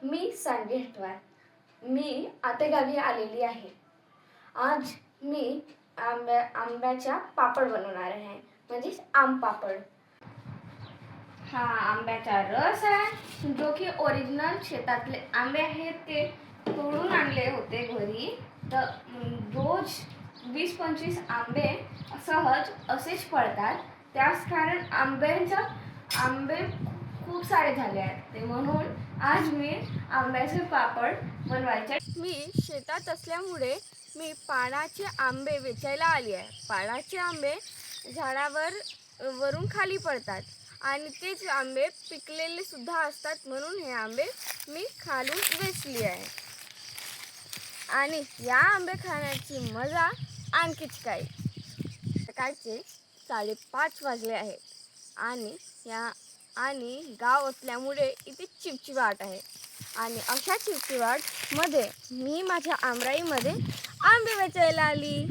मी सांडगे हटवार. मी आतेगावी आलेली आहे. आज मी आंब्याच्या पापड बनवणार आहे, म्हणजेच आम पापड. हा आंब्याचा रस आहे, जो की ओरिजिनल शेतातले आंबे आहेत ते तोडून आणले होते घरी. तर रोज 20-25 आंबे सहज असेच पडतात. त्याच कारण आंबे खूप सारे झाले आहेत. ते म्हणून आज मी आंब्याचे पापड बनवायचे. मी शेतात असल्यामुळे मी पाडाचे आंबे वेचायला आली आहे. पाडाचे आंबे झाडावर वरून खाली पडतात आणि तेच आंबे पिकलेले सुद्धा असतात, म्हणून हे आंबे मी खालून वेचली आहे. आणि या आंबे खाण्याची मजा आणखीच काही. सकाळचे 5:30 वाजले आहेत आणि गाव असल्यामुळे इथे चिवचिवाट आहे. आणि अशा चिवचिवाटमध्ये मी माझ्या आमराईमध्ये आंबे वेचायला आली.